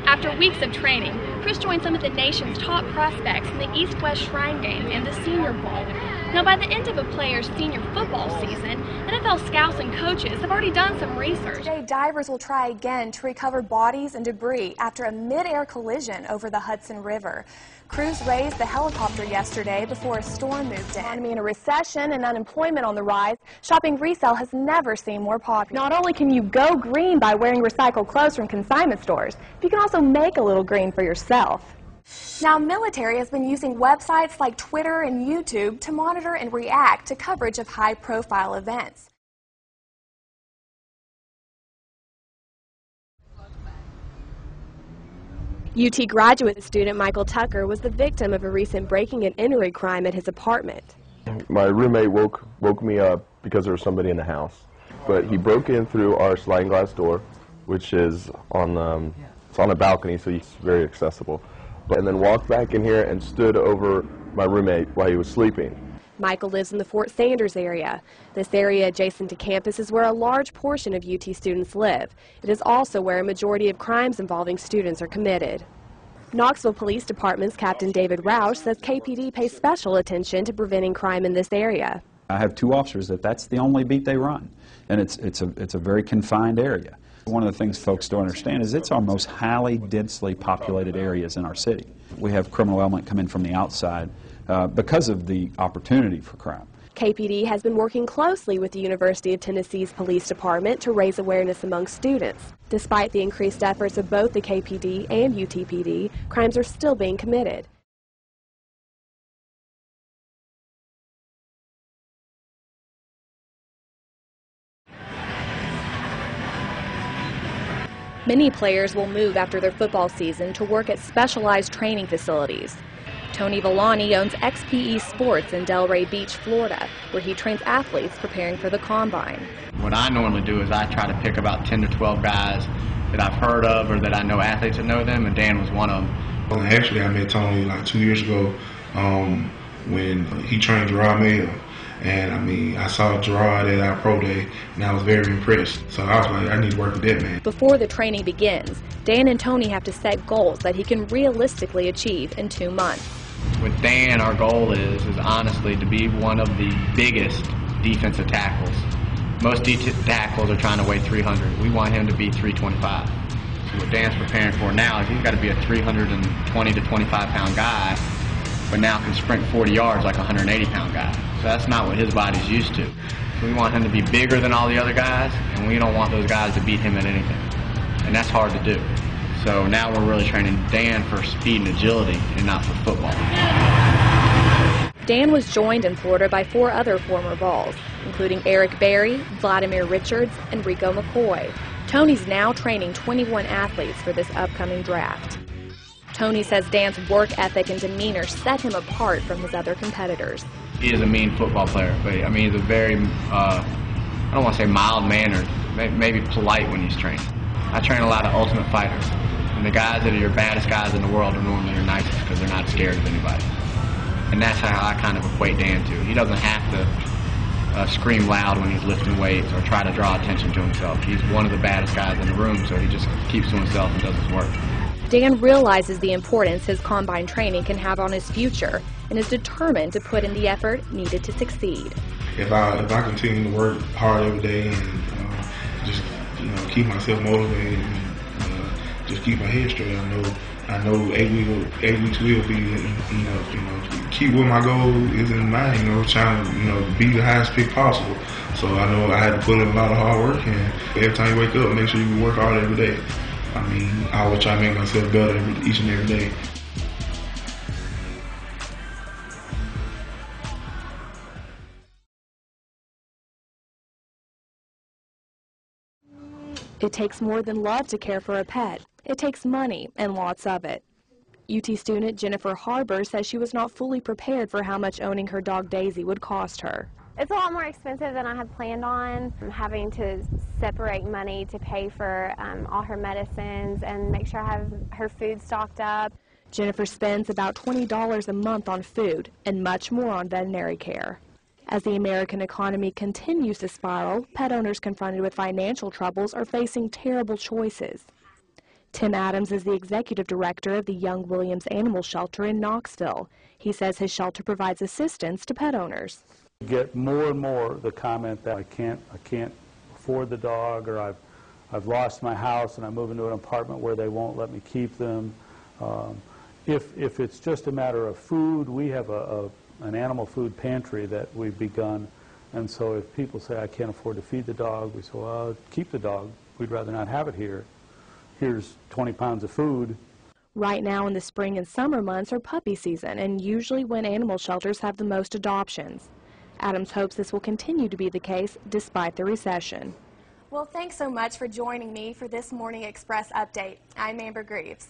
After weeks of training, Chris joined some of the nation's top prospects in the East-West Shrine Game and the Senior Bowl. Now, by the end of a player's senior football season, NFL scouts and coaches have already done some research. Today, divers will try again to recover bodies and debris after a mid-air collision over the Hudson River. Crews raised the helicopter yesterday before a storm moved in. Economy in a recession and unemployment on the rise, shopping resale has never seemed more popular. Not only can you go green by wearing recycled clothes from consignment stores, you can also make a little green for yourself. Now, military has been using websites like Twitter and YouTube to monitor and react to coverage of high-profile events. UT graduate student Michael Tucker was the victim of a recent breaking and entering crime at his apartment. My roommate woke me up because there was somebody in the house, but he broke in through our sliding glass door, which is on it's on a balcony, so it's very accessible. And then walked back in here and stood over my roommate while he was sleeping. Michael lives in the Fort Sanders area. This area adjacent to campus is where a large portion of UT students live. It is also where a majority of crimes involving students are committed. Knoxville Police Department's Captain David Roush says KPD pays special attention to preventing crime in this area. I have two officers that's the only beat they run, and it's a very confined area. One of the things folks don't understand is it's our most highly densely populated areas in our city. We have criminal element come in from the outside because of the opportunity for crime. KPD has been working closely with the University of Tennessee's police department to raise awareness among students. Despite the increased efforts of both the KPD and UTPD, crimes are still being committed. Many players will move after their football season to work at specialized training facilities. Tony Villani owns XPE Sports in Delray Beach, Florida, where he trains athletes preparing for the combine. What I normally do is I try to pick about 10 to 12 guys that I've heard of or that I know athletes that know them, and Dan was one of them. Well, actually, I met Tony like 2 years ago when he trained Gerard Mayo. And I mean, I saw Gerard at our pro day, and I was very impressed. So I was like, I need to work with that man. Before the training begins, Dan and Tony have to set goals that he can realistically achieve in 2 months. With Dan, our goal is honestly to be one of the biggest defensive tackles. Most tackles are trying to weigh 300. We want him to be 325. So what Dan's preparing for now is he's got to be a 320 to 25 pound guy, but now can sprint 40 yards like a 180-pound guy. So that's not what his body's used to. So we want him to be bigger than all the other guys, and we don't want those guys to beat him at anything. And that's hard to do. So now we're really training Dan for speed and agility and not for football. Dan was joined in Florida by 4 other former Vols, including Eric Berry, Vladimir Richards, and Rico McCoy. Tony's now training 21 athletes for this upcoming draft. Tony says Dan's work ethic and demeanor set him apart from his other competitors. He is a mean football player, but I mean, he's a very, I don't want to say mild-mannered, maybe polite when he's training. I train a lot of ultimate fighters, and the guys that are your baddest guys in the world are normally your nicest because they're not scared of anybody. And that's how I kind of equate Dan to. He doesn't have to scream loud when he's lifting weights or try to draw attention to himself. He's one of the baddest guys in the room, so he just keeps to himself and does his work. Dan realizes the importance his combine training can have on his future and is determined to put in the effort needed to succeed. If I continue to work hard every day and just keep myself motivated and just keep my head straight, I know 8 weeks will be enough. Keep what my goal is in mind. Trying to be the highest pick possible. So I know I had to put in a lot of hard work, and every time you wake up, make sure you work hard every day. I mean, I always try to make myself better each and every day. It takes more than love to care for a pet. It takes money, and lots of it. UT student Jennifer Harbour says she was not fully prepared for how much owning her dog Daisy would cost her. It's a lot more expensive than I had planned on. I'm having to separate money to pay for all her medicines and make sure I have her food stocked up. Jennifer spends about $20 a month on food and much more on veterinary care. As the American economy continues to spiral, pet owners confronted with financial troubles are facing terrible choices. Tim Adams is the executive director of the Young Williams Animal Shelter in Knoxville. He says his shelter provides assistance to pet owners. Get more and more the comment that I can't afford the dog, or I've lost my house and I move into an apartment where they won't let me keep them. If it's just a matter of food, we have an animal food pantry that we've begun, and so if people say I can't afford to feed the dog, we say, well, keep the dog. We'd rather not have it here. Here's 20 pounds of food. Right now in the spring and summer months are puppy season, and usually when animal shelters have the most adoptions. Adams hopes this will continue to be the case despite the recession. Well, thanks so much for joining me for this Morning Express update. I'm Amber Greaves.